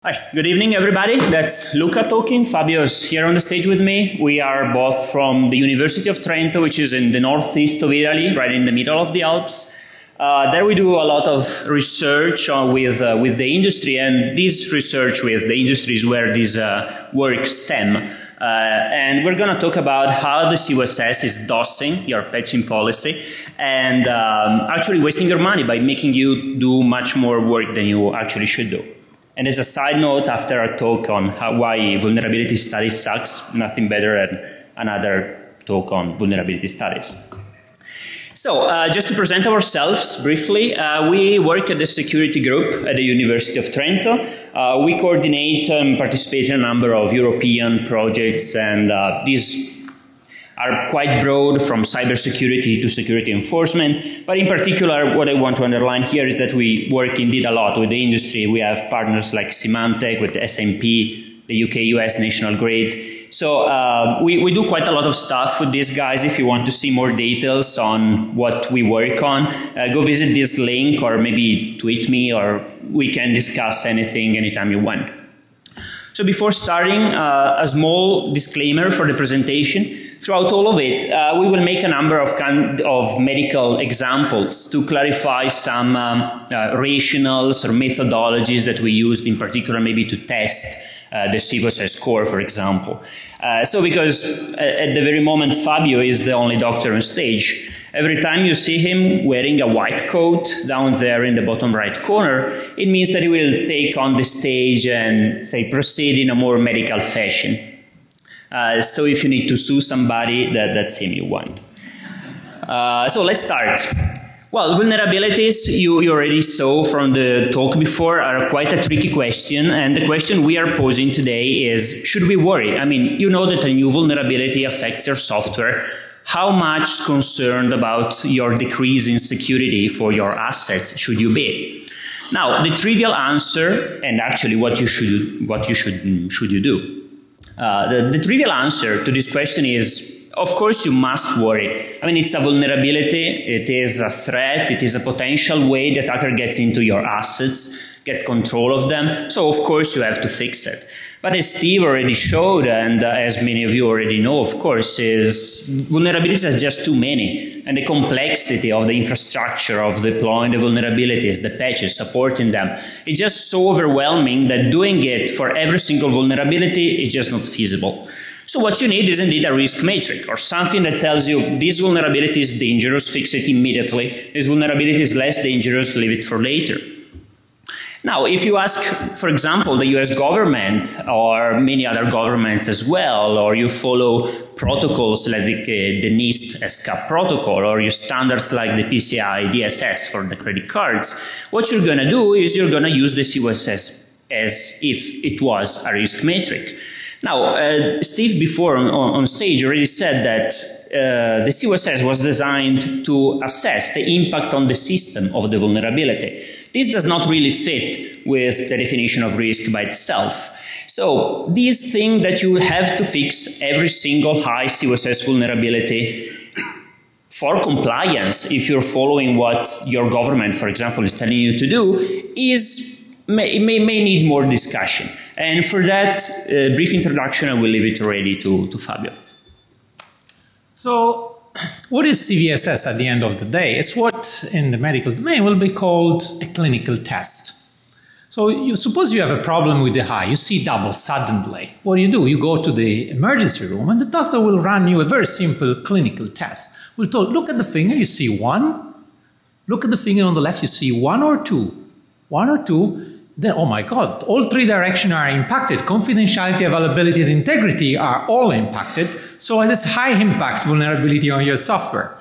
Hi, good evening everybody. That's Luca talking. Fabio is here on the stage with me. We are both from the University of Trento, which is in the northeast of Italy, right in the middle of the Alps. There we do a lot of research with the industry, and this research with the industry is where this work stem. And we're going to talk about how the CVSS is dosing your patching policy and actually wasting your money by making you do much more work than you actually should do. And as a side note, after a talk on why vulnerability studies sucks, nothing better than another talk on vulnerability studies. So, just to present ourselves briefly, we work at the security group at the University of Trento. We coordinate and participate in a number of European projects, and these are quite broad, from cybersecurity to security enforcement. But in particular, what I want to underline here is that we work indeed a lot with the industry. We have partners like Symantec, with the S&P, the UK-US National Grid. So we do quite a lot of stuff with these guys. If you want to see more details on what we work on, go visit this link or maybe tweet me, or we can discuss anything anytime you want. So before starting, a small disclaimer for the presentation. Throughout all of it, we will make a number of medical examples to clarify some rationals or methodologies that we used, in particular maybe to test the CVSS score, for example. So because at the very moment Fabio is the only doctor on stage, every time you see him wearing a white coat down there in the bottom right corner, it means that he will take on the stage and, say, proceed in a more medical fashion. So if you need to sue somebody, that's him you want. So let's start. Well, vulnerabilities, you already saw from the talk before, are quite a tricky question. And the question we are posing today is, should we worry? I mean, you know that a new vulnerability affects your software. How much concerned about your decrease in security for your assets should you be? Now, the trivial answer, and actually what should you do? The trivial answer to this question is, of course you must worry. I mean, it's a vulnerability, it is a threat, it is a potential way the attacker gets into your assets, gets control of them, so of course you have to fix it. But as Steve already showed, and as many of you already know, of course, is vulnerabilities are just too many. And the complexity of the infrastructure of deploying the vulnerabilities, the patches, supporting them, is just so overwhelming that doing it for every single vulnerability is just not feasible. So what you need is indeed a risk matrix, or something that tells you this vulnerability is dangerous, fix it immediately. This vulnerability is less dangerous, leave it for later. Now, if you ask, for example, the US government or many other governments as well, or you follow protocols like the NIST SCAP protocol, or your standards like the PCI DSS for the credit cards, what you're going to do is you're going to use the CVSS as if it was a risk matrix. Now, Steve before on stage already said that the CVSS was designed to assess the impact on the system of the vulnerability. This does not really fit with the definition of risk by itself. So, this thing that you have to fix every single high CVSS vulnerability for compliance, if you're following what your government, for example, is telling you to do, may need more discussion. And for that brief introduction, I will leave it already to Fabio. So, what is CVSS at the end of the day? It's what in the medical domain will be called a clinical test. So, suppose you have a problem with the eye, you see double suddenly. What do? You go to the emergency room and the doctor will run you a very simple clinical test. We'll tell, look at the finger, you see one. Look at the finger on the left, you see one or two. One or two. Then, oh my God, all three directions are impacted. Confidentiality, availability, and integrity are all impacted. So it's high impact vulnerability on your software.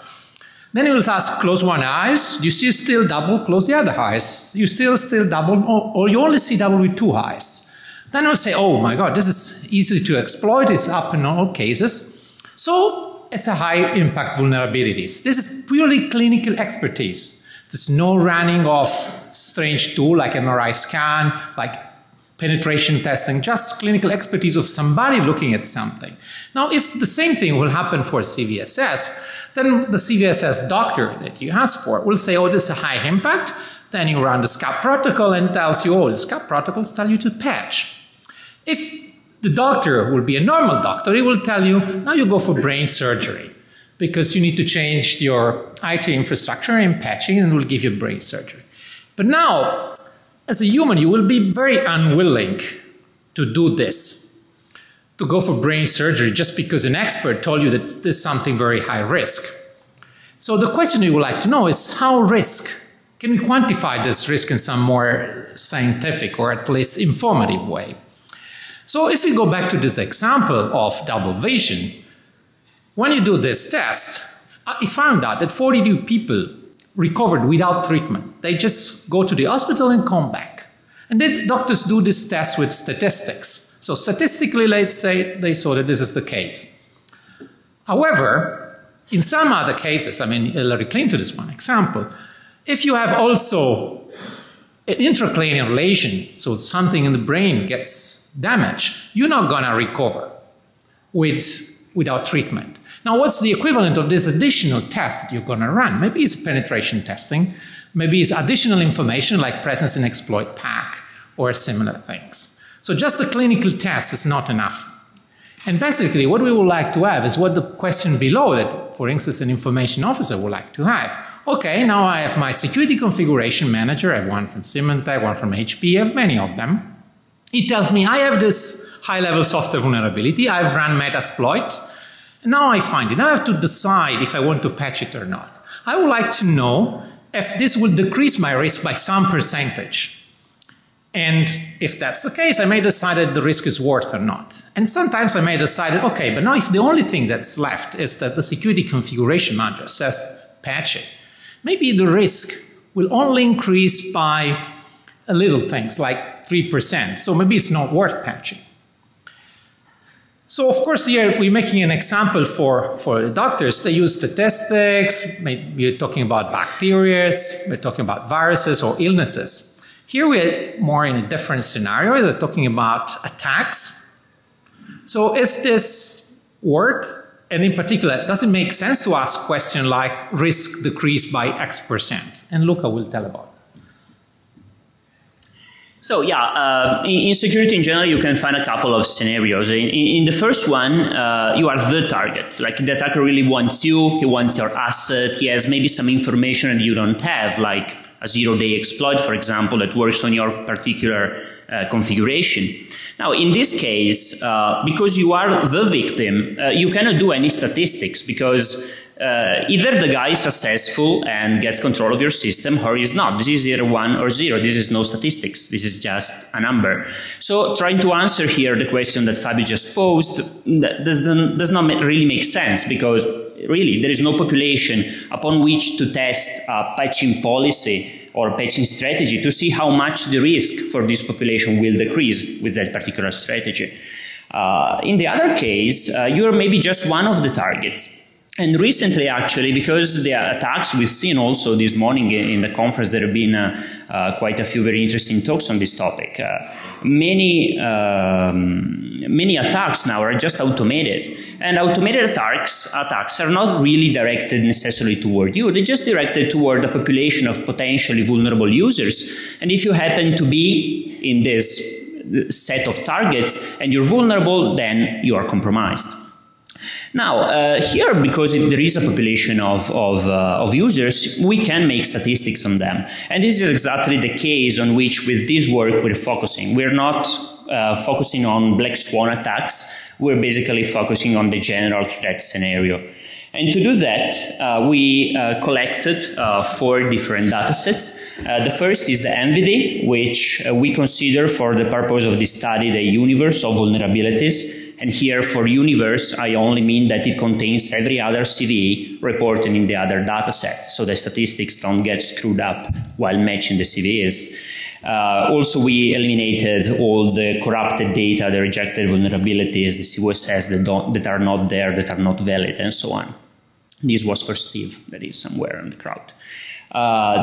Then it will ask, close one eye. Do you see still double? Close the other eyes. You still double, or you only see double with two eyes. Then it will say, oh my God, this is easy to exploit. It's up in all cases. So it's a high impact vulnerabilities. This is purely clinical expertise. There's no running of strange tool like MRI scan, like penetration testing, just clinical expertise of somebody looking at something. Now, if the same thing will happen for CVSS, then the CVSS doctor that you ask for will say, oh, this is a high impact. Then you run the SCAP protocol and tells you, oh, the SCAP protocols tell you to patch. If the doctor will be a normal doctor, he will tell you, now you go for brain surgery because you need to change your IT infrastructure and patching, and will give you brain surgery. But now, as a human, you will be very unwilling to do this, to go for brain surgery just because an expert told you that there's something very high risk. So the question we would like to know is how risk? Can we quantify this risk in some more scientific or at least informative way? So if we go back to this example of double vision, when you do this test, I found out that 42 people recovered without treatment. They just go to the hospital and come back. And then doctors do this test with statistics. So statistically, let's say they saw that this is the case. However, in some other cases, I mean, Hillary Clinton is one example, if you have also an intracranial lesion, so something in the brain gets damaged, you're not going to recover without treatment. Now, what's the equivalent of this additional test that you're going to run? Maybe it's penetration testing. Maybe it's additional information like presence in exploit pack or similar things. So just a clinical test is not enough. And basically, what we would like to have is what the question below that, for instance, an information officer would like to have. Okay, now I have my security configuration manager. I have one from Symantec, one from HP. I have many of them. He tells me I have this high-level software vulnerability. I've run Metasploit. Now I find it. Now I have to decide if I want to patch it or not. I would like to know if this will decrease my risk by some percentage. And if that's the case, I may decide that the risk is worth or not. And sometimes I may decide, okay, but now if the only thing that's left is that the security configuration manager says patch it, maybe the risk will only increase by a little things like 3%. So maybe it's not worth patching. So of course here we're making an example for the doctors. They use statistics, maybe we're talking about bacteria, we're talking about viruses or illnesses. Here we're more in a different scenario. We're talking about attacks. So is this worth? And in particular, does it make sense to ask questions like risk decreased by X%? And Luca will tell about it. So yeah, in security in general, you can find a couple of scenarios. In the first one, you are the target. Like the attacker really wants you, he wants your asset, he has maybe some information that you don't have, like a zero-day exploit, for example, that works on your particular configuration. Now, in this case, because you are the victim, you cannot do any statistics because either the guy is successful and gets control of your system or he's not. This is either 1 or 0. This is no statistics. This is just a number. So trying to answer here the question that Fabio just posed does not really make sense because really there is no population upon which to test a patching policy or patching strategy to see how much the risk for this population will decrease with that particular strategy. In the other case, you're maybe just one of the targets. And recently, actually, because the attacks we've seen also this morning in the conference, there have been quite a few very interesting talks on this topic. Many attacks now are just automated. And automated attacks are not really directed necessarily toward you. They're just directed toward a population of potentially vulnerable users. And if you happen to be in this set of targets and you're vulnerable, then you are compromised. Now, here, because there is a population of users, we can make statistics on them. And this is exactly the case on which, with this work, we're focusing. We're not focusing on black swan attacks. We're basically focusing on the general threat scenario. And to do that, we collected 4 different datasets. The first is the MVD, which we consider for the purpose of this study the universe of vulnerabilities. And here for universe, I only mean that it contains every other CVE reported in the other datasets, so the statistics don't get screwed up while matching the CVEs. Also, we eliminated all the corrupted data, the rejected vulnerabilities, the CVSS that are not there, that are not valid, and so on. This was for Steve, that is somewhere in the crowd.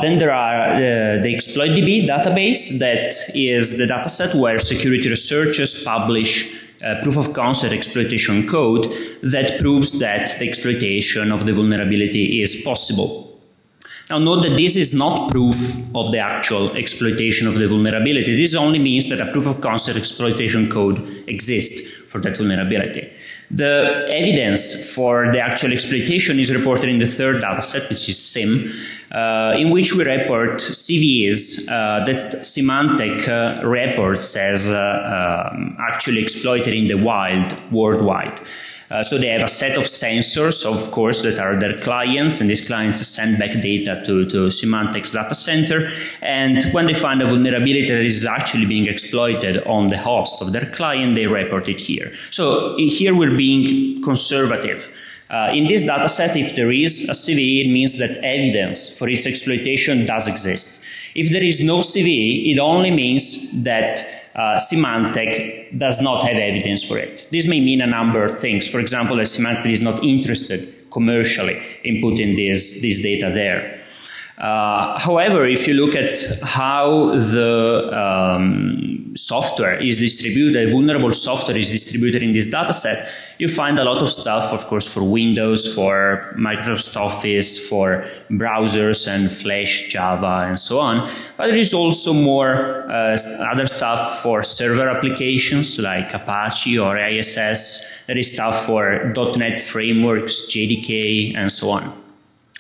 Then there are the ExploitDB database, that is the dataset where security researchers publish proof of concept exploitation code that proves that the exploitation of the vulnerability is possible. Now note that this is not proof of the actual exploitation of the vulnerability. This only means that a proof of concept exploitation code exists for that vulnerability. The evidence for the actual exploitation is reported in the third dataset, which is SIM, in which we report CVEs that Symantec reports as actually exploited in the wild worldwide. So they have a set of sensors, of course, that are their clients, and these clients send back data to Symantec's data center. And when they find a vulnerability that is actually being exploited on the host of their client, they report it here. So here we're being conservative. In this dataset, if there is a CVE, it means that evidence for its exploitation does exist. If there is no CVE, it only means that Symantec does not have evidence for it. This may mean a number of things. For example, that Symantec is not interested commercially in putting this data there. However, if you look at how the software is distributed, vulnerable software is distributed in this dataset, you find a lot of stuff, of course, for Windows, for Microsoft Office, for browsers and Flash, Java, and so on. But there is also more other stuff for server applications like Apache or ISS. There is stuff for .NET frameworks, JDK, and so on.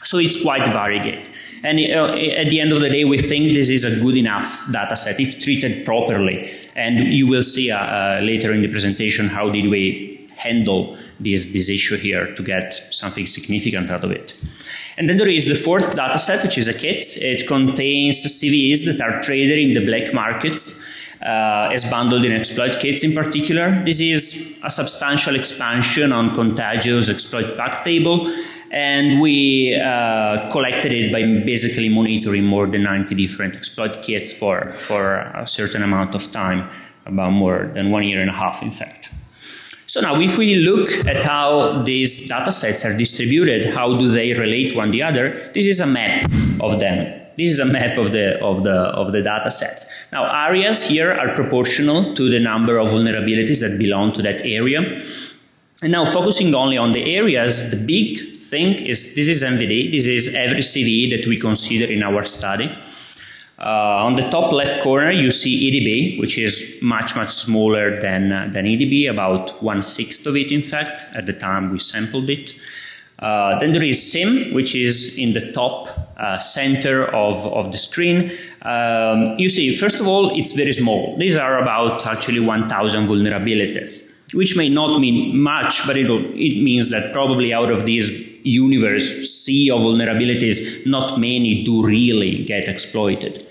So it's quite varied. And at the end of the day, we think this is a good enough data set if treated properly. And you will see later in the presentation how did we handle this issue here to get something significant out of it. And then there is the fourth data set, which is a kit. It contains CVEs that are traded in the black markets as bundled in exploit kits in particular. This is a substantial expansion on Contagio's exploit pack table. And we collected it by basically monitoring more than 90 different exploit kits for a certain amount of time, about more than 1.5 years, in fact. So now, if we look at how these data sets are distributed, how do they relate one to the other? This is a map of them. This is a map of the data sets. Now, areas here are proportional to the number of vulnerabilities that belong to that area. And now, focusing only on the areas, the big thing is this is MVD. This is every CVE that we consider in our study. On the top left corner, you see EDB, which is much, much smaller than EDB, about 1/6 of it, in fact, at the time we sampled it. Then there is SIM, which is in the top center of the screen. You see, first of all, it's very small. These are about actually 1,000 vulnerabilities, which may not mean much, but it means that probably out of this universe sea of vulnerabilities, not many do really get exploited.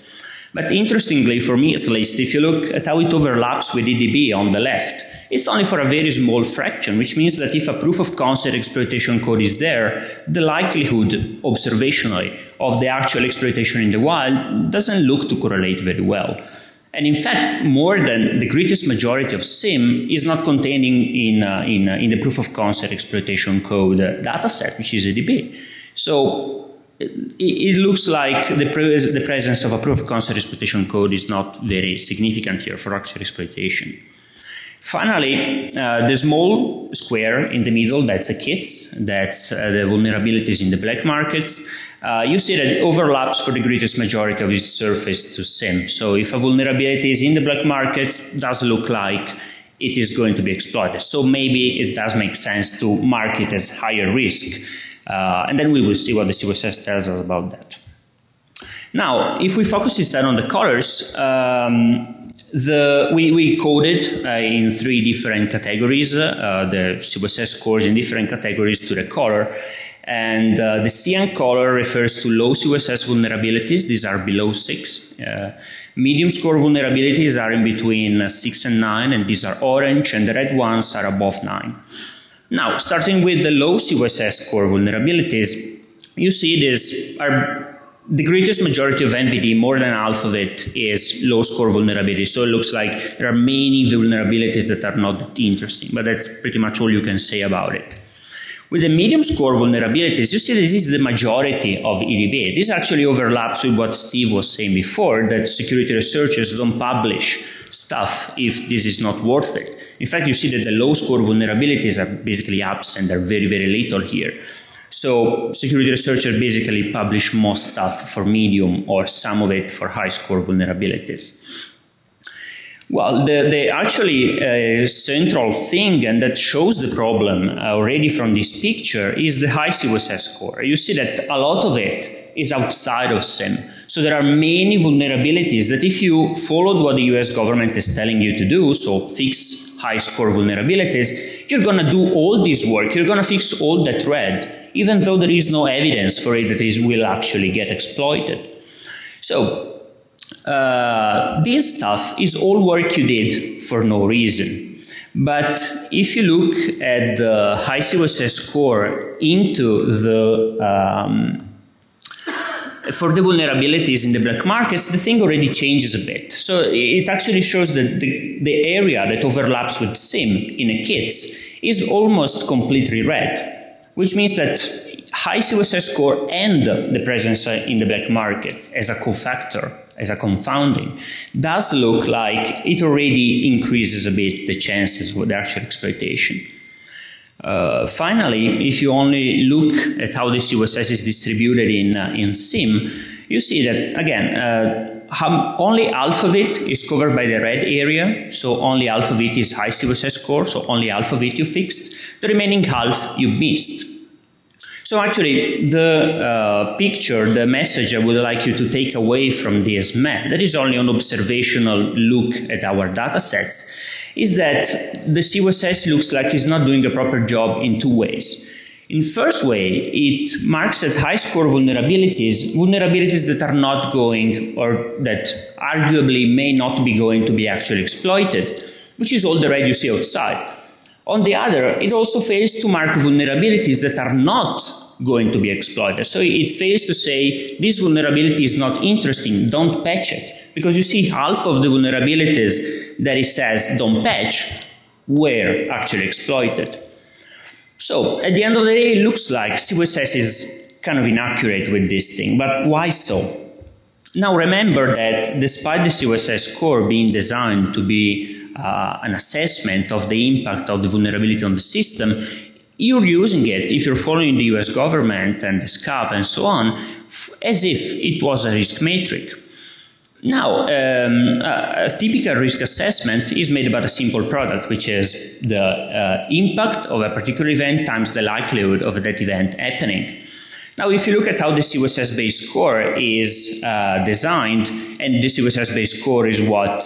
But interestingly, for me at least, if you look at how it overlaps with EDB on the left, it's only for a very small fraction, which means that if a proof of concept exploitation code is there, the likelihood, observationally, of the actual exploitation in the wild doesn't look to correlate very well. And in fact, more than the greatest majority of SIM is not contained in the proof of concept exploitation code dataset, which is EDB. So it looks like the presence of a proof of concept exploitation code is not very significant here for actual exploitation. Finally, the small square in the middle, that's a kits, that's the vulnerabilities in the black markets. You see that it overlaps for the greatest majority of its surface to SIM. So if a vulnerability is in the black markets, it does look like it is going to be exploited. So maybe it does make sense to mark it as higher risk. And then we will see what the CVSS tells us about that. Now, if we focus instead on the colors, we coded in 3 different categories, the CVSS scores in different categories to the color. And the cyan color refers to low CVSS vulnerabilities. These are below 6. Medium score vulnerabilities are in between 6 and 9, and these are orange, and the red ones are above 9. Now, starting with the low CVSS score vulnerabilities, you see these are the greatest majority of NVD, more than half of it, is low score vulnerability. So it looks like there are many vulnerabilities that are not that interesting, but that's pretty much all you can say about it. With the medium score vulnerabilities, you see this is the majority of EDB. This actually overlaps with what Steve was saying before, that security researchers don't publish stuff if this is not worth it. In fact, you see that the low score vulnerabilities are basically absent. They're very, very little here. So security researchers basically publish most stuff for medium or some of it for high score vulnerabilities. Well, the actually central thing, and that shows the problem already from this picture, is the high CVSS score. You see that a lot of it is outside of SIM. So there are many vulnerabilities that if you followed what the US government is telling you to do, so fix high score vulnerabilities, you're going to do all this work, you're going to fix all that red, even though there is no evidence for it that it will actually get exploited. So this stuff is all work you did for no reason. But if you look at the high CVSS score into the for the vulnerabilities in the black markets, the thing already changes a bit. So it actually shows that the area that overlaps with SIM in a kits is almost completely red, which means that high CVSS score and the presence in the black markets as a cofactor, as a confounding, does look like it already increases a bit the chances of the actual exploitation. Finally, if you only look at how the CVSS is distributed in SIM, you see that, again, only half of it is covered by the red area, so only half of it is high CVSS score, so only half of it you fixed. The remaining half you missed. So actually, the picture, the message I would like you to take away from this map, that is only an observational look at our data sets, is that the CVSS looks like it's not doing a proper job in two ways. In first way, it marks that high score vulnerabilities that are not going, or that arguably may not be going to be actually exploited, which is all the red you see outside. On the other, it also fails to mark vulnerabilities that are not going to be exploited. So it fails to say, this vulnerability is not interesting, don't patch it. Because you see, half of the vulnerabilities that it says don't patch were actually exploited. So at the end of the day, it looks like CVSS is kind of inaccurate with this thing. But why so? Now remember that despite the CVSS score being designed to be an assessment of the impact of the vulnerability on the system, you're using it, if you're following the US government and the SCAP and so on, as if it was a risk metric. Now, a typical risk assessment is made about a simple product, which is the impact of a particular event times the likelihood of that event happening. Now, if you look at how the CVSS-based score is designed, and the CVSS-based score is what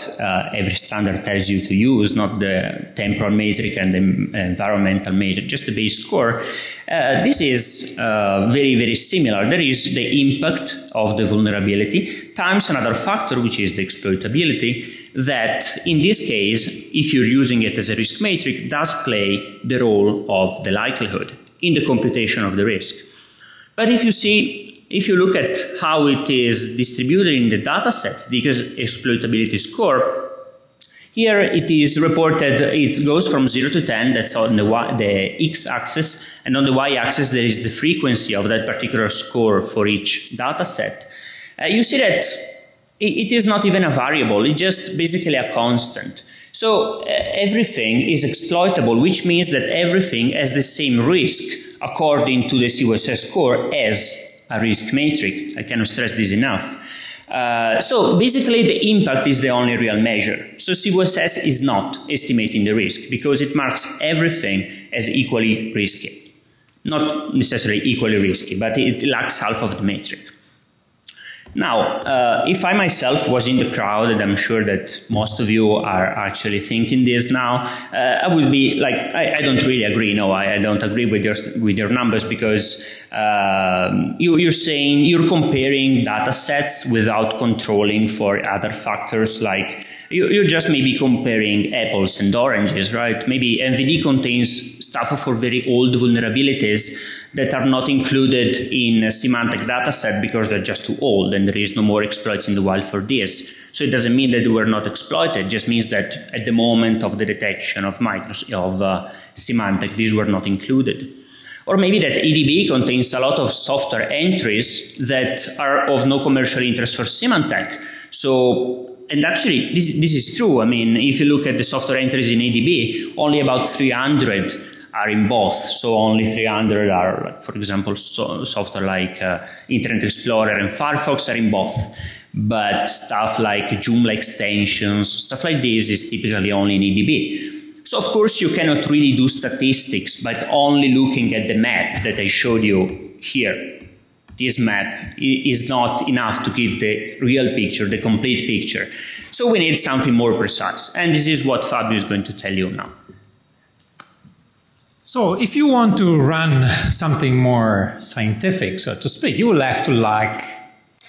every standard tells you to use, not the temporal metric and the environmental metric, just the base score, this is very, very similar. There is the impact of the vulnerability times another factor, which is the exploitability, that in this case, if you're using it as a risk metric, does play the role of the likelihood in the computation of the risk. But if you look at how it is distributed in the data sets, the exploitability score, here it is reported, it goes from 0 to 10, that's on the x-axis, and on the y-axis there is the frequency of that particular score for each data set. You see that it is not even a variable, it's just basically a constant. So everything is exploitable, which means that everything has the same risk according to the CVSS score as a risk metric. I cannot stress this enough. So basically the impact is the only real measure. So CVSS is not estimating the risk because it marks everything as equally risky. Not necessarily equally risky, but it lacks half of the metric. Now, if I myself was in the crowd, and I'm sure that most of you are actually thinking this now, I would be like, I don't really agree. No, I don't agree with your numbers because you're saying you're comparing data sets without controlling for other factors. Like you're just maybe comparing apples and oranges, right? Maybe MVD contains stuff for very old vulnerabilities that are not included in a semantic dataset because they're just too old and there is no more exploits in the wild for this. So it doesn't mean that they were not exploited, it just means that at the moment of the detection of semantic, these were not included. Or maybe that EDB contains a lot of software entries that are of no commercial interest for Symantec. So, and actually this is true. I mean, if you look at the software entries in EDB, only about 300 are in both. So only 300 are, like, for example, software like Internet Explorer and Firefox are in both. But stuff like Joomla extensions, stuff like this is typically only in EDB. So of course you cannot really do statistics, but only looking at the map that I showed you here. This map is not enough to give the real picture, the complete picture. So we need something more precise. And this is what Fabio is going to tell you now. So if you want to run something more scientific, so to speak, you will have to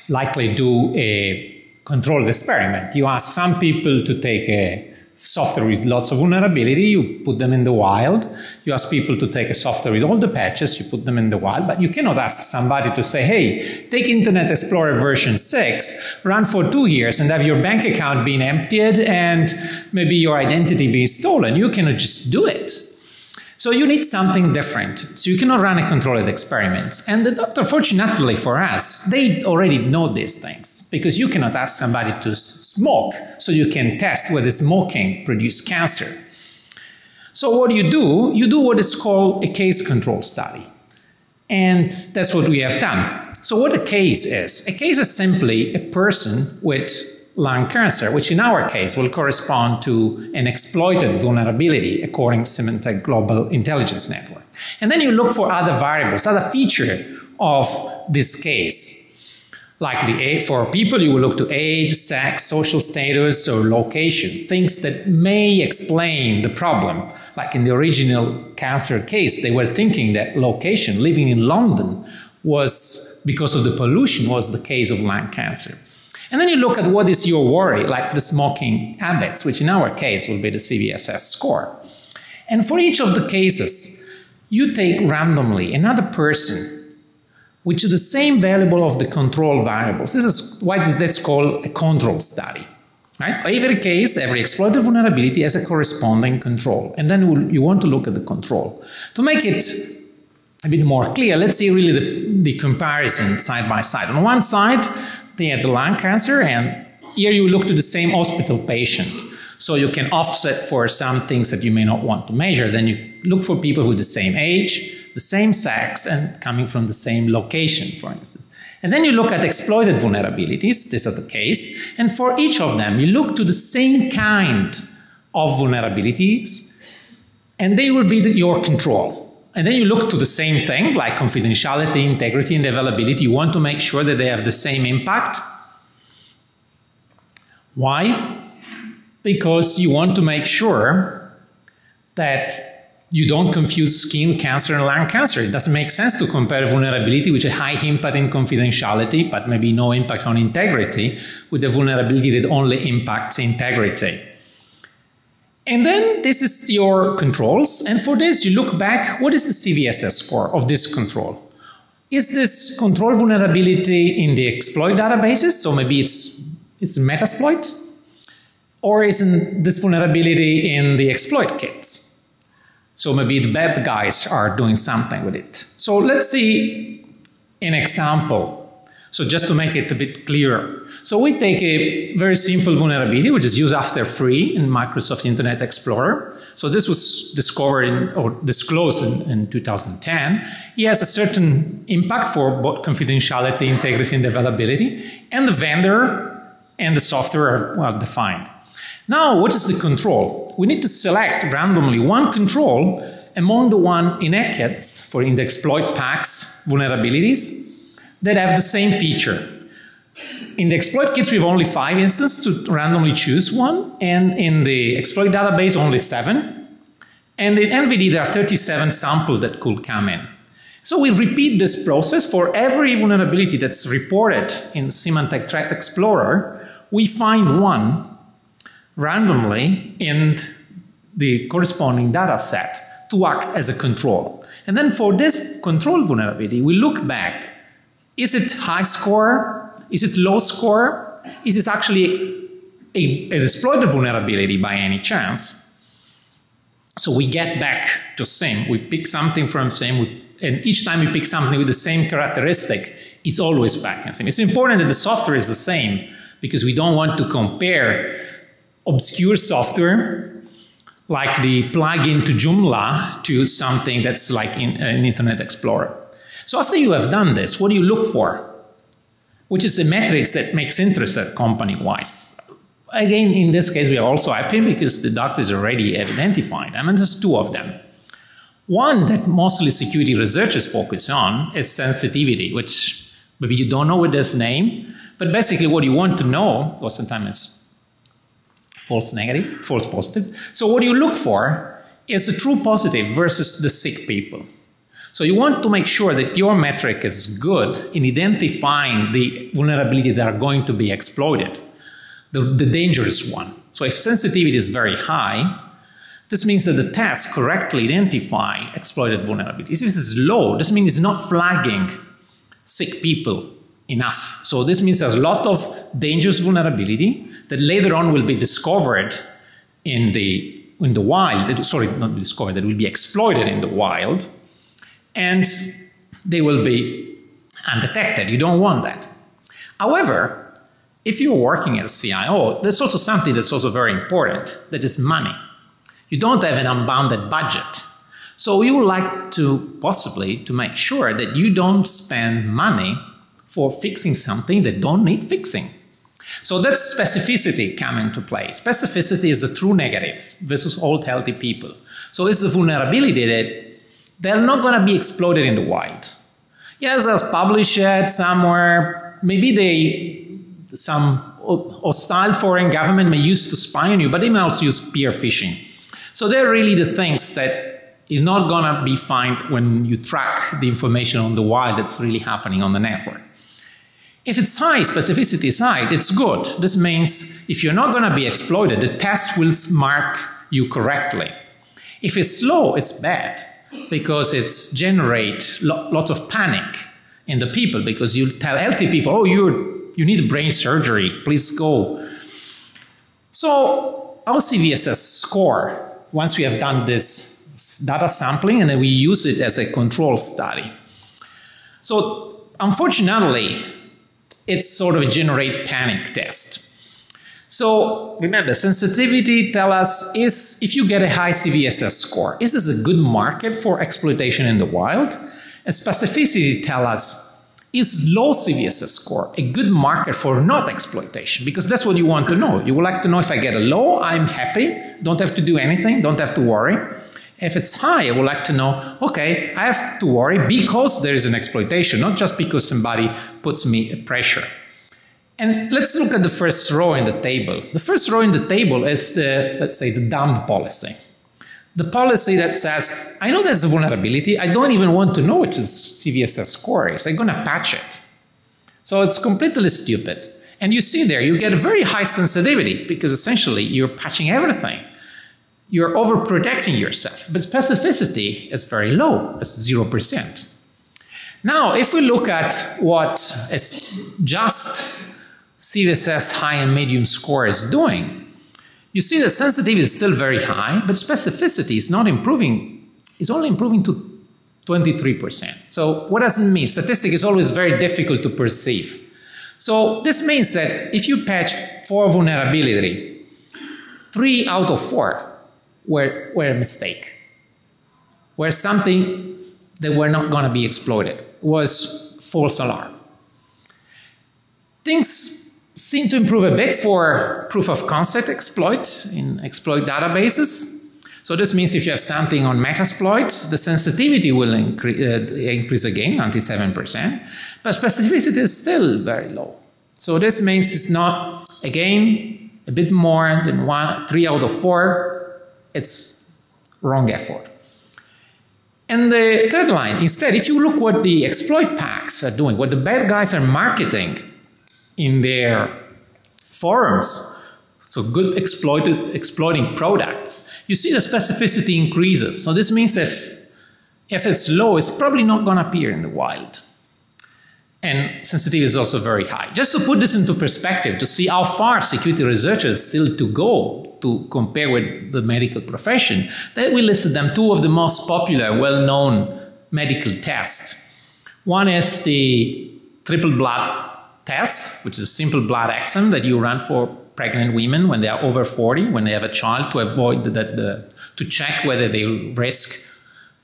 likely do a controlled experiment. You ask some people to take a software with lots of vulnerability, you put them in the wild. You ask people to take a software with all the patches, you put them in the wild, but you cannot ask somebody to say, hey, take Internet Explorer version 6, run for 2 years and have your bank account being emptied and maybe your identity being stolen. You cannot just do it. So you need something different. So you cannot run a controlled experiment. And unfortunately for us, they already know these things because you cannot ask somebody to smoke so you can test whether smoking produces cancer. So what do? You do what is called a case control study. And that's what we have done. So what a case is simply a person with lung cancer, which in our case will correspond to an exploited vulnerability according to Symantec Global Intelligence Network. And then you look for other variables, other features of this case. Like for people, you will look to age, sex, social status, or location, things that may explain the problem. Like in the original cancer case, they were thinking that location, living in London, was, because of the pollution, was the case of lung cancer. And then you look at what is your worry, like the smoking habits, which in our case will be the CVSS score. And for each of the cases, you take randomly another person, which is the same variable of the control variables. This is why that's called a control study. Right? Every case, every exploited vulnerability has a corresponding control. And then you want to look at the control. To make it a bit more clear, let's see really the comparison side by side. On one side, they had the lung cancer, and here you look to the same hospital patient. So you can offset for some things that you may not want to measure. Then you look for people with the same age, the same sex, and coming from the same location, for instance. And then you look at exploited vulnerabilities, this is the case, and for each of them you look to the same kind of vulnerabilities, and they will be your control. And then you look to the same thing, like confidentiality, integrity, and availability. You want to make sure that they have the same impact. Why? Because you want to make sure that you don't confuse skin cancer and lung cancer. It doesn't make sense to compare vulnerability with a high impact in confidentiality, but maybe no impact on integrity, with a vulnerability that only impacts integrity. And then this is your controls, and for this you look back, what is the CVSS score of this control? Is this control vulnerability in the exploit databases, so maybe it's a metasploit? Or isn't this vulnerability in the exploit kits? So maybe the bad guys are doing something with it. So let's see an example. So just to make it a bit clearer. So we take a very simple vulnerability, which is used after free in Microsoft Internet Explorer. So this was discovered or disclosed in 2010. It has a certain impact for both confidentiality, integrity, and availability. And the vendor and the software are well defined. Now, what is the control? We need to select randomly one control among the one in kits for in the exploit packs vulnerabilities that have the same feature. In the exploit kits, we have only 5 instances to randomly choose one, and in the exploit database, only 7. And in NVD, there are 37 samples that could come in. So we repeat this process for every vulnerability that's reported in Symantec Threat Explorer. We find one randomly in the corresponding data set to act as a control. And then for this control vulnerability, we look back. Is it high score? Is it low score? Is this actually an exploited vulnerability by any chance? So we get back to SIM. We pick something from SIM, and each time we pick something with the same characteristic, it's always back in SIM. It's important that the software is the same, because we don't want to compare obscure software like the plugin to Joomla to something that's like an Internet Explorer. So after you have done this, what do you look for? Which is the metrics that makes interest company-wise. Again, in this case, we are also happy because the doctor is already identified. I mean, there's two of them. One that mostly security researchers focus on is sensitivity, which maybe you don't know with this name, but basically what you want to know, or sometimes it's false negative, false positive. So what you look for is the true positive versus the sick people. So you want to make sure that your metric is good in identifying the vulnerability that are going to be exploited, the dangerous one. So if sensitivity is very high, this means that the test correctly identify exploited vulnerabilities. If this is low, this means it's not flagging sick people enough. So this means there's a lot of dangerous vulnerability that later on will be discovered in the wild. Sorry, not discovered, that will be exploited in the wild, and they will be undetected. You don't want that. However, if you're working as a CIO, there's also something that's also very important, that is money. You don't have an unbounded budget. So you would like to possibly to make sure that you don't spend money for fixing something that don't need fixing. So that's specificity come into play. Specificity is the true negatives versus all healthy people. So it's the vulnerability that they're not going to be exploited in the wild. Yes, they're published somewhere. Maybe some hostile foreign government may use to spy on you, but they may also use spear phishing. So they're really the things that is not going to be found when you track the information on the wild that's really happening on the network. If it's high, specificity is high, it's good. This means if you're not going to be exploited, the test will mark you correctly. If it's low, it's bad because it's generate lots of panic in the people, because you tell healthy people, oh, you need brain surgery, please go. So our CVSS score, once we have done this data sampling, and then we use it as a control study. So unfortunately, it's sort of a generate panic test. So remember, sensitivity tell us is if you get a high CVSS score, is this a good market for exploitation in the wild? And specificity tell us is low CVSS score a good market for not exploitation? Because that's what you want to know. You would like to know if I get a low, I'm happy, don't have to do anything, don't have to worry. If it's high, I would like to know, okay, I have to worry because there is an exploitation, not just because somebody puts me a pressure. And let's look at the first row in the table. The first row in the table is the, let's say, the dump policy. The policy that says, I know there's a vulnerability, I don't even want to know which is CVSS score is, I'm going to patch it. So it's completely stupid. And you see there, you get a very high sensitivity because essentially you're patching everything. You're overprotecting yourself, but specificity is very low, it's 0%. Now, if we look at what is just CVSS high and medium score is doing, you see that sensitivity is still very high, but specificity is not improving, it's only improving to 23%. So what does it mean? Statistic is always very difficult to perceive. So this means that if you patch for vulnerability, 3 out of 4 were a mistake, were something that were not going to be exploited, was false alarm. Things seem to improve a bit for proof of concept exploit in exploit databases. So this means if you have something on Metasploit, the sensitivity will increase again, 97%, but specificity is still very low. So this means it's not, again, a bit more than 3 out of 4. It's wrong effort. And the third line, instead, if you look what the exploit packs are doing, what the bad guys are marketing in their forums, so good exploiting products, you see the specificity increases. So this means if it's low, it's probably not going to appear in the wild. And sensitivity is also very high. Just to put this into perspective, to see how far security researchers still to go to compare with the medical profession, then we listed them 2 of the most popular, well-known medical tests. One is the triple blood test, which is a simple blood exam that you run for pregnant women when they are over 40, when they have a child, to avoid to check whether they risk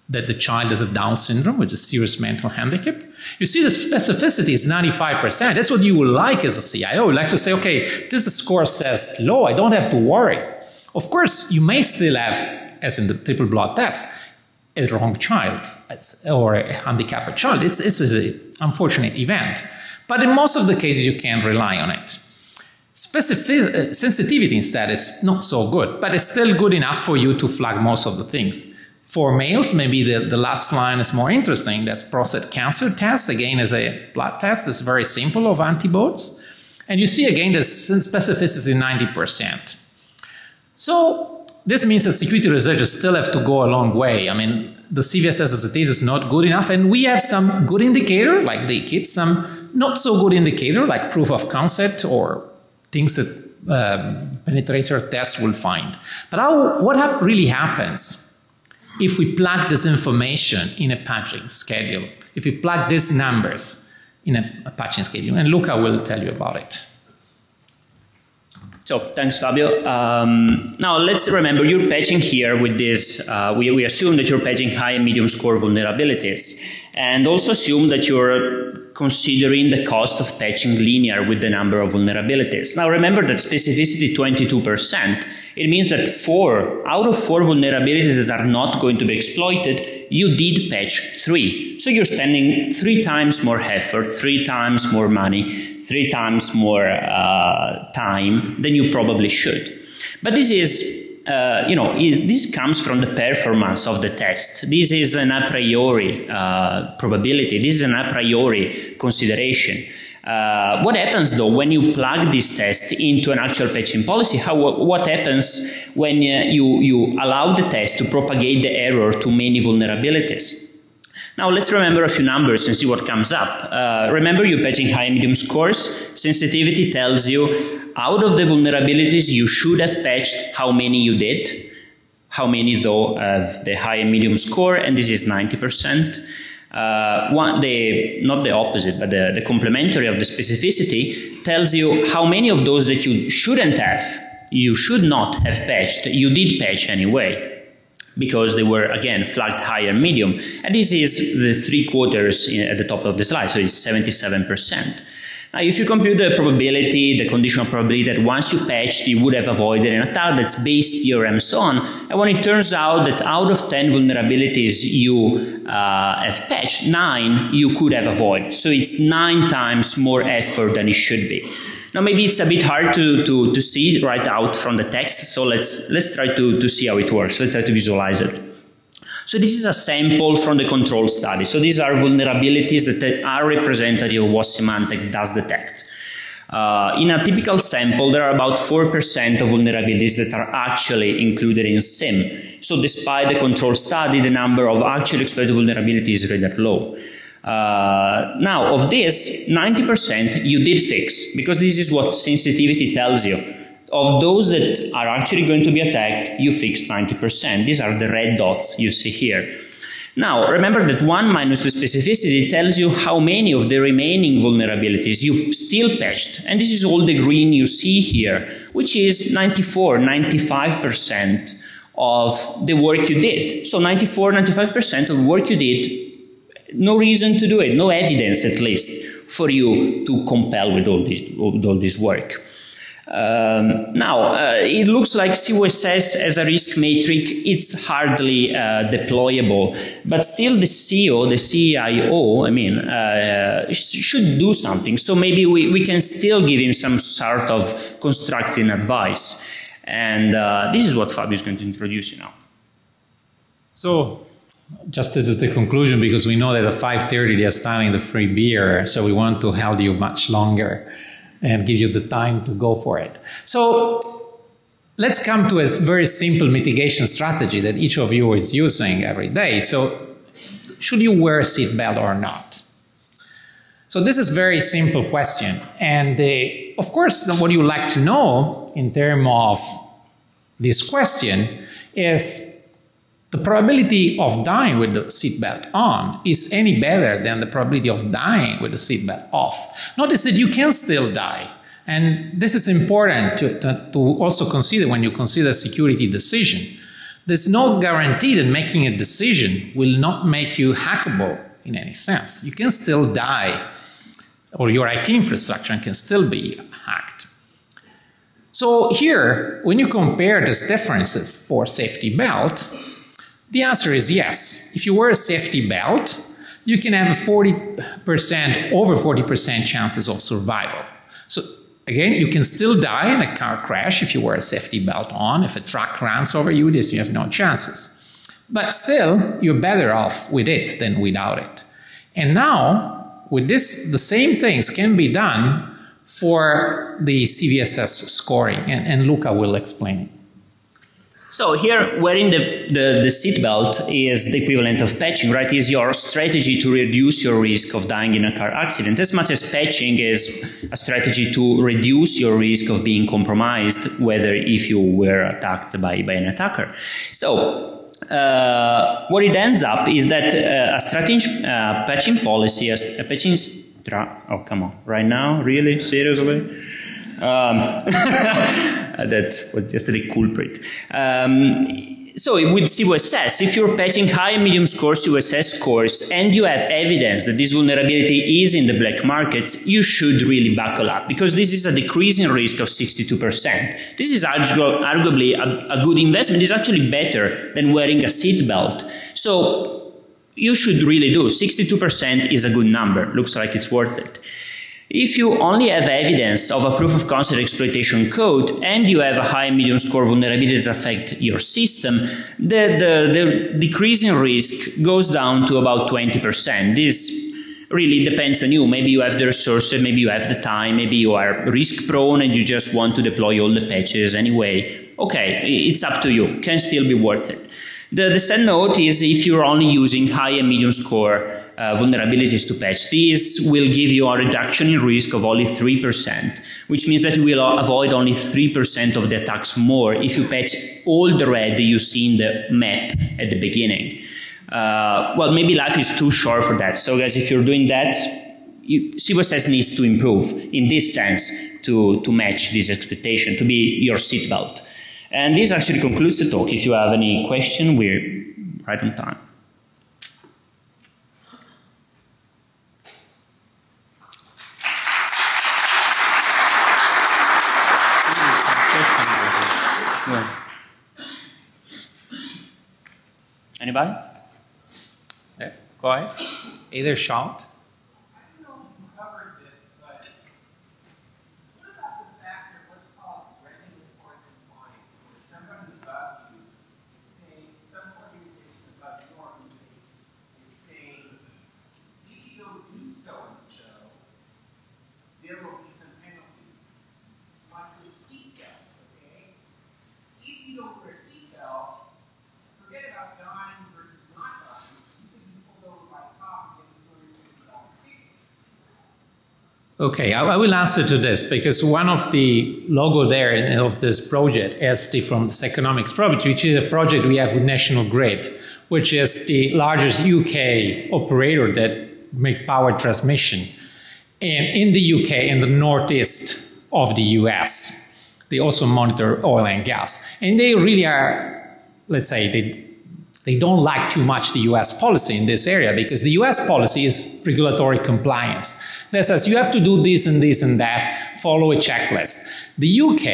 that the child has a Down syndrome, which is a serious mental handicap. You see the specificity is 95%. That's what you would like as a CIO. You like to say, okay, this score says low, I don't have to worry. Of course, you may still have, as in the triple blood test, a wrong child or a handicapped child. It's an unfortunate event. But in most of the cases, you can rely on it. Sensitivity instead is not so good, but it's still good enough for you to flag most of the things. For males, maybe the last line is more interesting. That's prostate cancer test. Again, as a blood test, it's very simple of antibodies. And you see again the specificity is 90%. So this means that security researchers still have to go a long way. I mean, the CVSS as it is not good enough. And we have some good indicator, like the kits, some not so good indicator, like proof of concept or things that penetrator tests will find. But what really happens if we plug this information in a patching schedule, if we plug these numbers in a patching schedule? And Luca will tell you about it. So, thanks, Fabio. Now, let's remember you're patching here with this. We assume that you're patching high and medium score vulnerabilities, and also assume that you're considering the cost of patching linear with the number of vulnerabilities. Now, remember that specificity 22%. It means that 4 out of 4 vulnerabilities that are not going to be exploited, you did patch 3. So you're spending 3 times more effort, 3 times more money, 3 times more time than you probably should. But this is, this comes from the performance of the test. This is an a priori probability. This is an a priori consideration. What happens though when you plug this test into an actual patching policy? What happens when you allow the test to propagate the error to many vulnerabilities? Now let's remember a few numbers and see what comes up. Remember you're patching high and medium scores. Sensitivity tells you out of the vulnerabilities you should have patched, how many you did. How many though have the high and medium score, and this is 90%. Not the opposite, but the complementary of the specificity tells you how many of those that you shouldn't have, you should not have patched, you did patch anyway, because they were, again, flagged high and medium. And this is the 3/4 at the top of the slide, so it's 77%. Now, if you compute the probability, the conditional probability that once you patched, you would have avoided an attack, that's Bayes' theorem and so on. And when it turns out that out of 10 vulnerabilities you have patched, 9 you could have avoided. So it's 9 times more effort than it should be. Now, maybe it's a bit hard to see right out from the text, so let's try to see how it works. Let's try to visualize it. So this is a sample from the control study. So these are vulnerabilities that are representative of what Symantec does detect. In a typical sample, there are about 4% of vulnerabilities that are actually included in SIM. So despite the control study, the number of actually exploited vulnerabilities is rather low. Now, of this, 90% you did fix, because this is what sensitivity tells you. Of those that are actually going to be attacked, you fixed 90%. These are the red dots you see here. Now, remember that 1 minus the specificity tells you how many of the remaining vulnerabilities you still patched. And this is all the green you see here, which is 95% of the work you did. So 95% of the work you did, no reason to do it, no evidence at least, for you to compel with all this work. It looks like CVSS as a risk matrix, it's hardly deployable, but still the CEO, the CIO, should do something. So maybe we can still give him some sort of constructing advice. And this is what Fabio is going to introduce you now. So, just this is the conclusion, because we know that at 5:30 they are starting the free beer, so we want to hold you much longer and give you the time to go for it. So let's come to a very simple mitigation strategy that each of you is using every day. So should you wear a seatbelt or not? So this is a very simple question. And of course, what you like to know in terms of this question is the probability of dying with the seatbelt on is any better than the probability of dying with the seatbelt off. Notice that you can still die. And this is important to also consider when you consider security decision. There's no guarantee that making a decision will not make you hackable in any sense. You can still die, or your IT infrastructure can still be hacked. So here, when you compare these differences for safety belt, the answer is yes. If you wear a safety belt, you can have 40%, over 40% chances of survival. So again, you can still die in a car crash if you wear a safety belt on. If a truck runs over you, you have no chances. But still, you're better off with it than without it. And now, with this, the same things can be done for the CVSS scoring, and Luca will explain it. So here, wearing the seatbelt is the equivalent of patching, right? Is your strategy to reduce your risk of dying in a car accident, as much as patching is a strategy to reduce your risk of being compromised, whether if you were attacked by an attacker. So what it ends up is that a strategy, patching policy, a patching oh, come on, right now? Really? Seriously? That was just the culprit. So with CVSS, if you're patching high and medium score CVSS scores and you have evidence that this vulnerability is in the black markets, you should really buckle up, because this is a decreasing risk of 62%. This is arguably a good investment. It's actually better than wearing a seatbelt. So you should really do. 62% is a good number. Looks like it's worth it. If you only have evidence of a proof of concept exploitation code and you have a high and medium score vulnerability that affect your system, the decreasing risk goes down to about 20%. This really depends on you. Maybe you have the resources, maybe you have the time, maybe you are risk prone and you just want to deploy all the patches anyway. Okay, it's up to you. Can still be worth it. The sad note is if you're only using high and medium score vulnerabilities to patch, this will give you a reduction in risk of only 3%, which means that you will avoid only 3% of the attacks more if you patch all the red you see in the map at the beginning. Well, maybe life is too short for that. So guys, if you're doing that, CVSS needs to improve in this sense to match this expectation, to be your seatbelt. And this actually concludes the talk. If you have any question, we're right on time. Anybody? Yeah, go ahead. Either shout. Okay, I will answer to this because one of the logo there of this project is from this economics project, which is a project we have with National Grid, which is the largest UK operator that make power transmission in the UK in the northeast of the US. They also monitor oil and gas, and they really are, let's say, they don't like too much the US policy in this area because the US policy is regulatory compliance. That says you have to do this and this and that, follow a checklist. The UK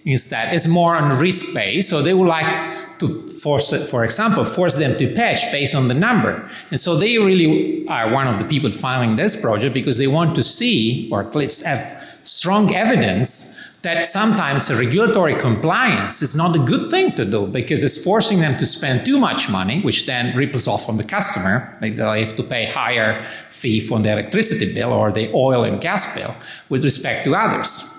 instead is more on risk based, so they would like to force, for example, force them to patch based on the number. And so they really are one of the people filing this project because they want to see, or at least have strong evidence that sometimes a regulatory compliance is not a good thing to do because it's forcing them to spend too much money, which then ripples off on the customer. They have to pay higher fee for the electricity bill or the oil and gas bill with respect to others.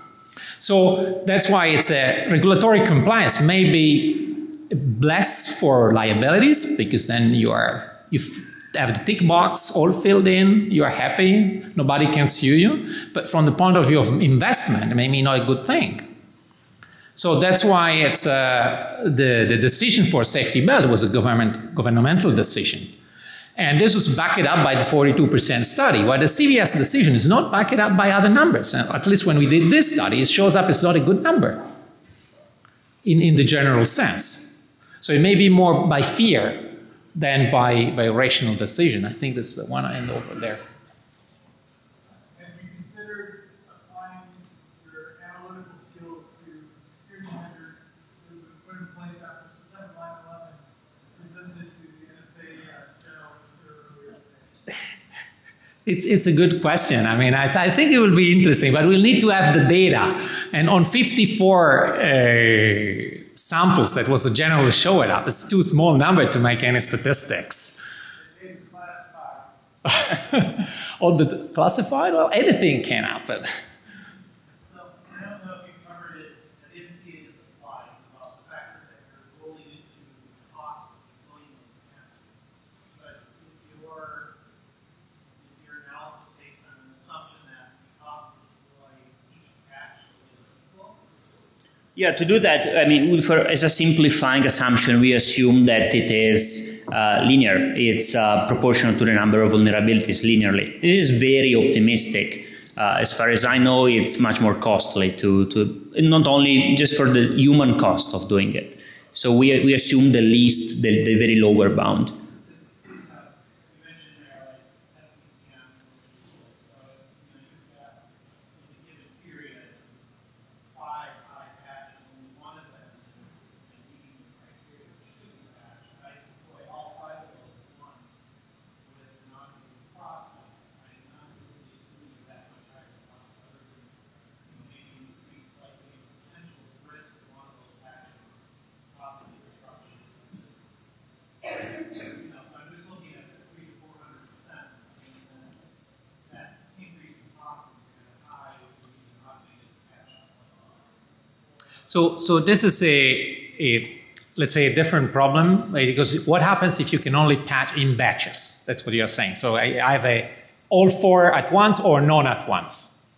So that's why it's a regulatory compliance may be less for liabilities because then you have the tick box all filled in, you are happy, nobody can sue you. But from the point of view of investment, maybe not a good thing. So that's why it's the decision for safety belt was a governmental decision. And this was backed up by the 42% study, while the CVS decision is not backed up by other numbers. At least when we did this study, it shows up as not a good number in the general sense. So it may be more by fear than by rational decision. I think that's the one end over there. Have you considered applying your analytical skills to security measures that were put in place after September 9/11, presented to the NSA General Secretary? It's a good question. I mean, I think it will be interesting, but we'll need to have the data. And on 54 samples that was generally show it up, it's too small number to make any statistics. It's classified. On the classified? Well, anything can happen. So I don't know if you covered it. I didn't see it in the slides about the factors that you're rolling into the cost of deploying those patches. But is your analysis based on an assumption that the cost to deploy each patch is equal? Yeah, to do that, I mean, as a simplifying assumption, we assume that it is linear. It's proportional to the number of vulnerabilities linearly. This is very optimistic. As far as I know, it's much more costly to not only just for the human cost of doing it. So we assume the least, the very lower bound. So this is let's say a different problem, because what happens if you can only patch in batches? That's what you're saying. So I have all 4 at once or none at once.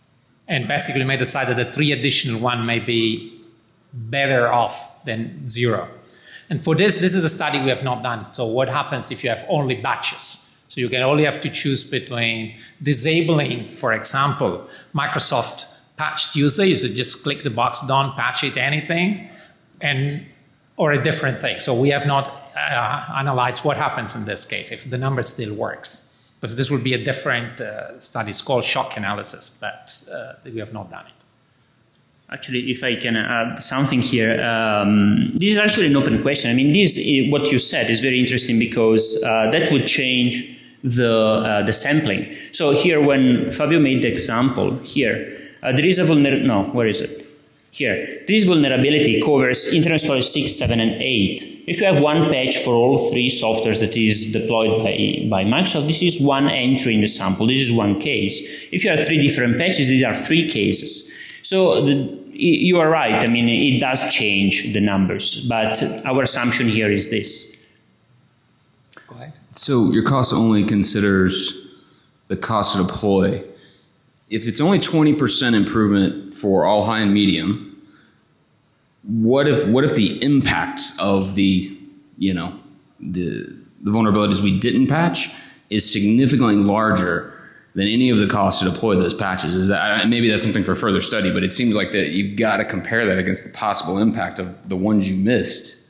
And basically you may decide that the 3 additional one may be better off than 0. And for this is a study we have not done. So what happens if you have only batches? So you can only have to choose between disabling, for example, Microsoft patched user, you should just click the box, don't patch it anything, or a different thing. So we have not analyzed what happens in this case, if the number still works. Because this will be a different study, it's called shock analysis, but we have not done it. Actually, if I can add something here, this is actually an open question. I mean, what you said is very interesting because that would change the sampling. So here, when Fabio made the example here, there is a vulnerability. No, where is it? Here. This vulnerability covers Internet Explorer 6, 7, and 8. If you have one patch for all 3 softwares that is deployed by Microsoft, this is one entry in the sample. This is one case. If you have 3 different patches, these are 3 cases. So you are right. I mean, it does change the numbers, but our assumption here is this. Go ahead. So your cost only considers the cost to deploy. If it's only 20% improvement for all high and medium, what if the impact of the vulnerabilities we didn't patch is significantly larger than any of the costs to deploy those patches? Is that, maybe that's something for further study, but it seems like that you've got to compare that against the possible impact of the ones you missed,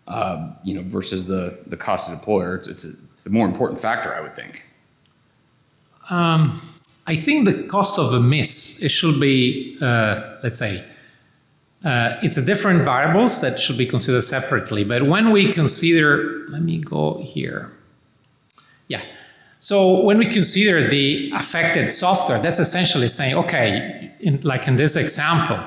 versus the cost to deploy. It's a more important factor, I would think. I think the cost of a miss, it should be, let's say, it's a different variables that should be considered separately. But when we consider, let me go here. Yeah. So when we consider the affected software, that's essentially saying, okay, like in this example,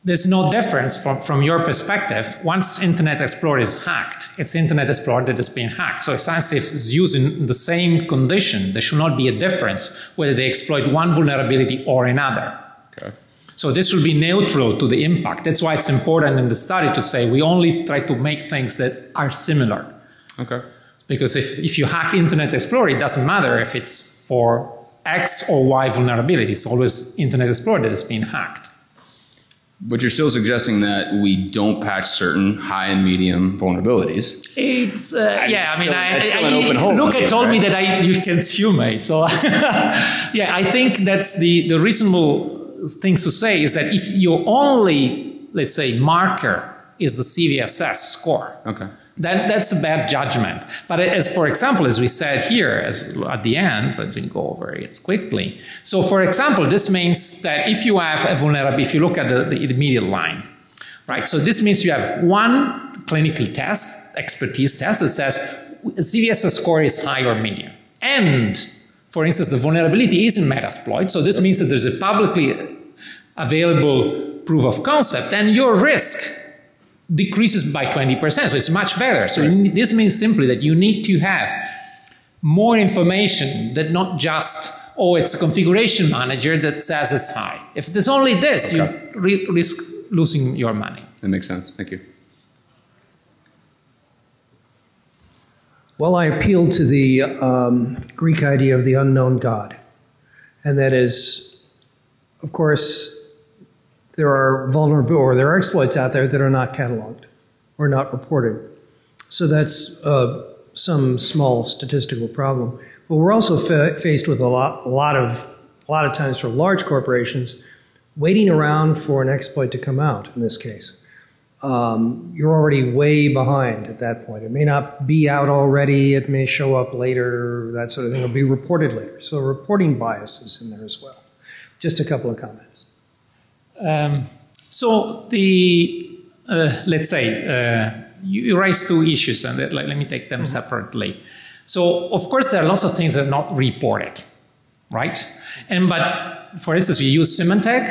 there's no difference from your perspective. Once Internet Explorer is hacked, it's Internet Explorer that is being hacked. So since it's used in the same condition, there should not be a difference whether they exploit one vulnerability or another. Okay. So this should be neutral to the impact. That's why it's important in the study to say we only try to make things that are similar. Okay. Because if you hack Internet Explorer, it doesn't matter if it's for X or Y vulnerability. It's always Internet Explorer that is being hacked. But you're still suggesting that we don't patch certain high and medium vulnerabilities. It's it's still an open hole. Luca told me that you can sue me. So yeah, I think that's the reasonable things to say is that if your only, let's say, marker is the CVSS score, okay, then that's a bad judgment. But as for example, as we said here, as at the end, let's go over it quickly. So for example, this means that if you have a vulnerability, if you look at the medial line, right? So this means you have one clinical test, expertise test that says CVSS score is high or medium. And for instance, the vulnerability is in Metasploit. So this means that there's a publicly available proof of concept, and your risk decreases by 20%, so it's much better. So this means simply that you need to have more information that not just, oh, it's a configuration manager that says it's high. If there's only this, you risk losing your money. That makes sense. Thank you. Well, I appeal to the Greek idea of the unknown God. And that is, of course, there are exploits out there that are not cataloged or not reported. So that's some small statistical problem. But we're also faced with a lot of times for large corporations waiting around for an exploit to come out. In this case, you're already way behind at that point. It may not be out already. It may show up later. That sort of thing will be reported later. So reporting bias is in there as well. Just a couple of comments. So the let's say you raise two issues, and let me take them separately. So of course there are lots of things that are not reported, right? But for instance, we use Symantec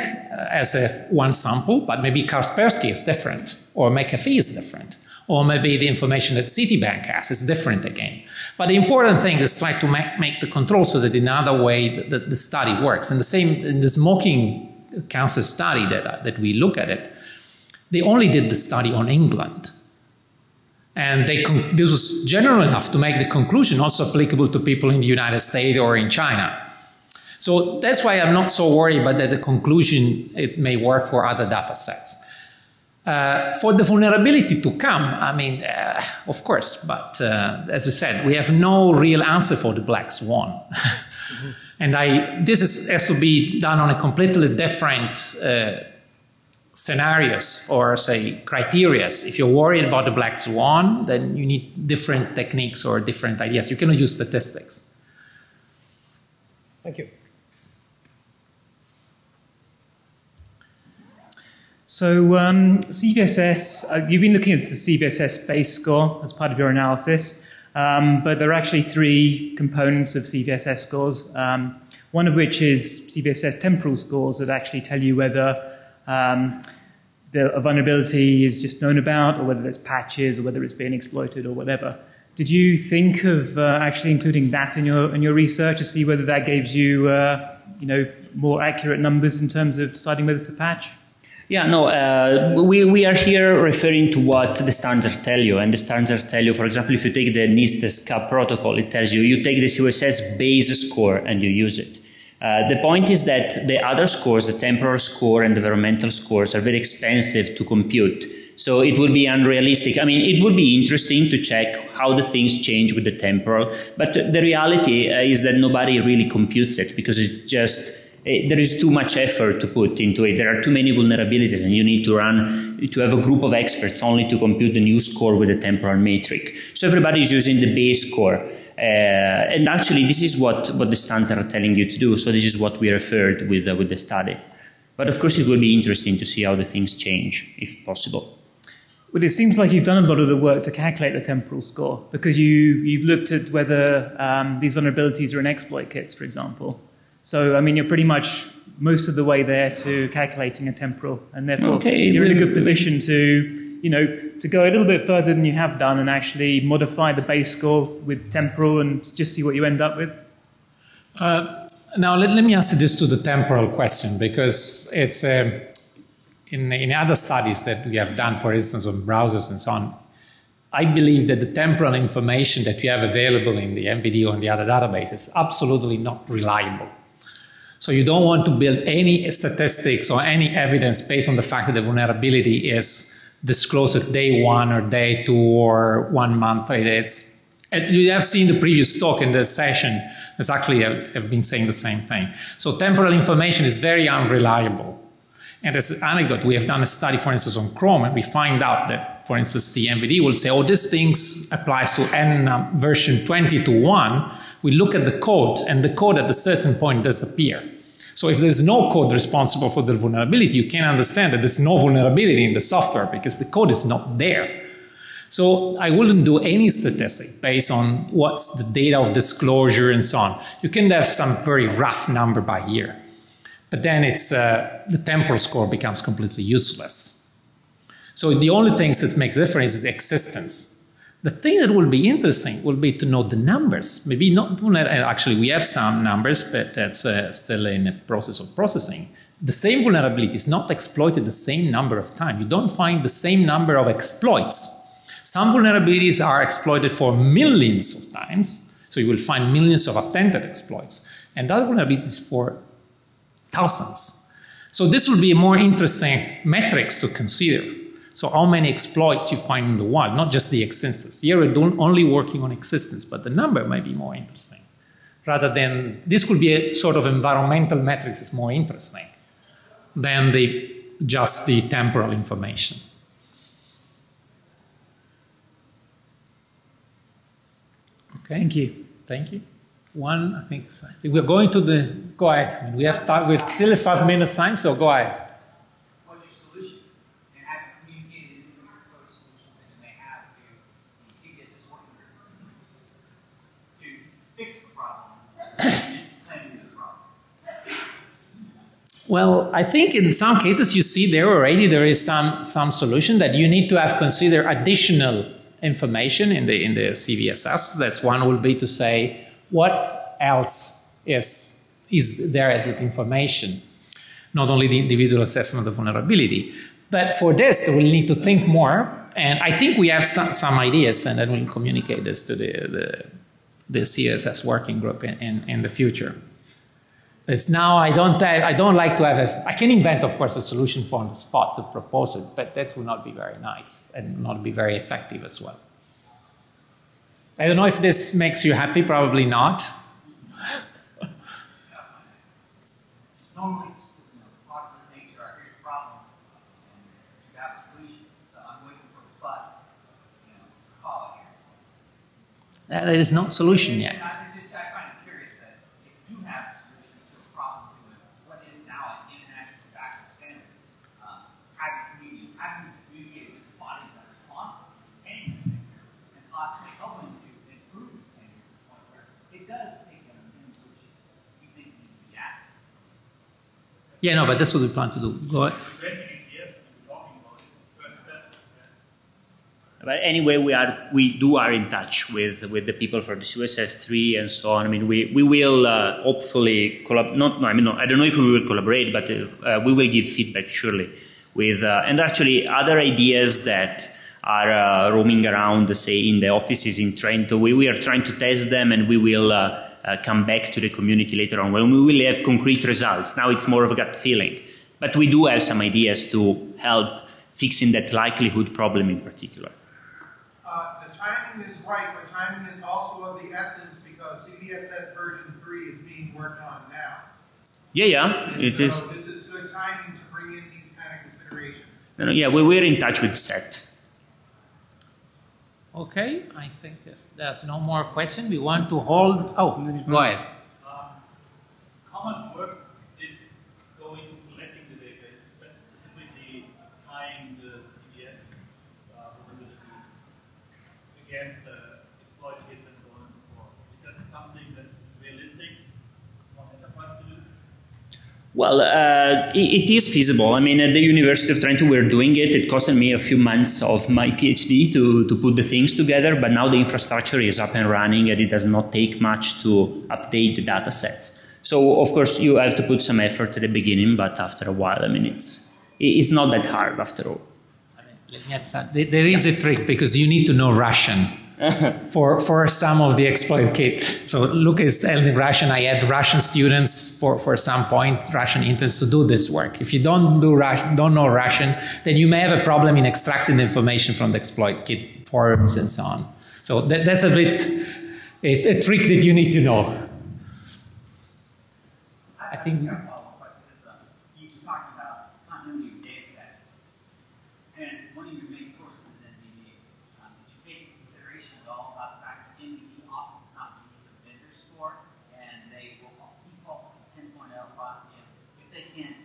as one sample, but maybe Kaspersky is different, or McAfee is different, or maybe the information that Citibank has is different again. But the important thing is try to make the control so that in another way the study works. And the same in the smoking cancer study that we look at it, they only did the study on England. And this was general enough to make the conclusion also applicable to people in the United States or in China. So that's why I'm not so worried about that the conclusion, it may work for other data sets. For the vulnerability to come, I mean, of course, but as we said, we have no real answer for the black swan. And this has to be done on a completely different scenarios or say criteria. If you're worried about the black swan, then you need different techniques or different ideas. You cannot use statistics. Thank you. So CVSS, you've been looking at the CVSS base score as part of your analysis. But there are actually three components of CVSS scores, one of which is CVSS temporal scores that actually tell you whether a vulnerability is just known about, or whether there's patches, or whether it's being exploited, or whatever. Did you think of actually including that in your research to see whether that gives you, more accurate numbers in terms of deciding whether to patch? Yeah, no, we are here referring to what the standards tell you. And the standards tell you, for example, if you take the NIST SCAP protocol, it tells you take the CVSS base score and you use it. The point is that the other scores, the temporal score and the environmental scores, are very expensive to compute. So it would be unrealistic. I mean, it would be interesting to check how the things change with the temporal. But the reality is that nobody really computes it because it's just... there is too much effort to put into it. There are too many vulnerabilities, and you need to have a group of experts only to compute the new score with the temporal metric. So everybody is using the base score. And actually, this is what the standards are telling you to do. So this is what we referred with the study. But of course, it will be interesting to see how the things change, if possible. Well, it seems like you've done a lot of the work to calculate the temporal score, because you've looked at whether these vulnerabilities are in exploit kits, for example. So, I mean, you're pretty much most of the way there to calculating a temporal, and therefore you're in a good position to go a little bit further than you have done and actually modify the base score with temporal and just see what you end up with. Now, let me answer this to the temporal question, because it's in other studies that we have done, for instance, on browsers and so on, I believe that the temporal information that we have available in the MVD or in the other database is absolutely not reliable. So you don't want to build any statistics or any evidence based on the fact that the vulnerability is disclosed at day 1 or day 2 or 1 month. And you have seen the previous talk in the session. That's actually, I've been saying the same thing. So temporal information is very unreliable. And as an anecdote, we have done a study, for instance, on Chrome, and we find out that, for instance, the MVD will say, oh, this thing applies to N version 20 to 1. We look at the code, and the code at a certain point disappears. So if there's no code responsible for the vulnerability, you can understand that there's no vulnerability in the software because the code is not there. So I wouldn't do any statistic based on what's the data of disclosure and so on. You can have some very rough number by year. But then it's, the temporal score becomes completely useless. So the only thing that makes difference is existence. The thing that will be interesting will be to know the numbers. Maybe not, actually we have some numbers, but that's still in the process of processing. The same vulnerability is not exploited the same number of times. You don't find the same number of exploits. Some vulnerabilities are exploited for millions of times, so you will find millions of attempted exploits, and other vulnerabilities for thousands. So this will be a more interesting metrics to consider. So how many exploits you find in the wild, not just the existence. Here we're only working on existence, but the number might be more interesting. Rather than, this could be a sort of environmental metrics that's more interesting than just the temporal information. Okay. Thank you. Thank you. I think we're going to the, go ahead. I mean, we have time, we still have 5 minutes time, so go ahead. What's your solution? And have you communicated with your proposed solution that you may have to the CVSS working group to fix the problem, just planning the problem? Well, I think in some cases you see there is some solution that you need to have consider additional information in the CVSS. That's one will be to say what else is there as information, not only the individual assessment of vulnerability. But for this, we'll need to think more, and I think we have some ideas, and then we'll communicate this to the CVSS working group in the future. But now I don't like to have I can invent, of course, a solution for on the spot to propose it, but that will not be very nice and not be very effective as well. I don't know if this makes you happy, probably not. Normally, part of nature, here's a problem, and you have a solution, so I'm waiting for the FUD, call it here. That is not solution yet. I find it curious that if you have solutions to a problem to what is now an international factual standard, how do you communicate with the bodies that are responsible for paying this standard and possibly helping to improve the standard to the point where it does take an opinion which you think needs to be acted? Yeah, no, but that's what we plan to do. Go ahead. But anyway, we are in touch with the people for the CVSS 3 and so on. I mean, we will hopefully I don't know if we will collaborate, but we will give feedback surely with and actually other ideas that are roaming around, say in the offices in Trento. We are trying to test them, and we will come back to the community later on when we will have concrete results. Now it's more of a gut feeling, but we do have some ideas to help fixing that likelihood problem in particular. The timing is right, but timing is also of the essence because CVSS version 3 is being worked on now. Yeah, it is. So this is good timing to bring in these kind of considerations. Yeah, we're in touch with SET. Okay, I think if there's no more question, we want to hold. Oh, go ahead. How much work did go into collecting the data, specifically tying the CVS vulnerabilities against the exploit hits and so on and so forth? Is that something that is realistic for enterprise to do? Well, it is feasible. I mean, at the University of Trento, we're doing it. It costed me a few months of my PhD to put the things together, but now the infrastructure is up and running, and it does not take much to update the data sets. So, of course, you have to put some effort at the beginning, but after a while, I mean, it's not that hard after all. Yes, there is a trick because you need to know Russian. for some of the exploit kit. So Luca is telling Russian. I had Russian students for some point, Russian interns, to do this work. If you don't know Russian, then you may have a problem in extracting the information from the exploit kit forums and so on. So that's a bit a trick that you need to know. I think. You talked about continuity of data sets, and one of your main sources is NVD. Did you take into consideration at all about the fact that NVD often is not used as a vendor score, and they will default to 10.0 if they can't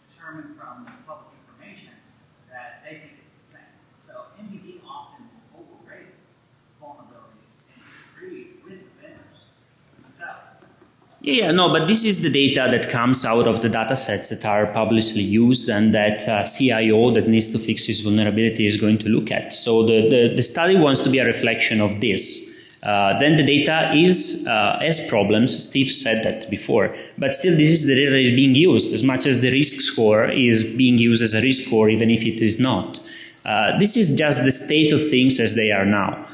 determine from the public information that they think it's the same. So NVD often will overrate vulnerabilities and disagree with the vendors themselves. Yeah, no, but this is the data that comes out of the data sets that are publicly used and that CIO that needs to fix this vulnerability is going to look at. So the study wants to be a reflection of this. Then the data has problems. Steve said that before, but still this is the data that is being used as much as the risk score is being used as a risk score, even if it is not. This is just the state of things as they are now.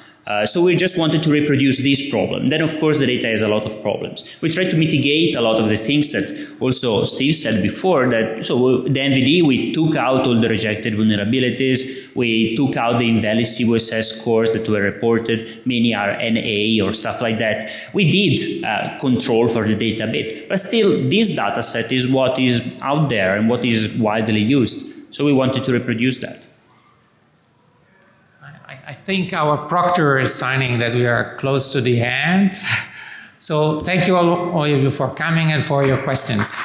So we just wanted to reproduce this problem. Then, of course, the data has a lot of problems. We tried to mitigate a lot of the things that also Steve said before. That so the NVD, we took out all the rejected vulnerabilities. We took out the invalid CVSS scores that were reported. Many are NA or stuff like that. We did control for the data bit, but still, this data set is what is out there and what is widely used. So we wanted to reproduce that. I think our proctor is signing that we are close to the end. So thank you all of you for coming and for your questions.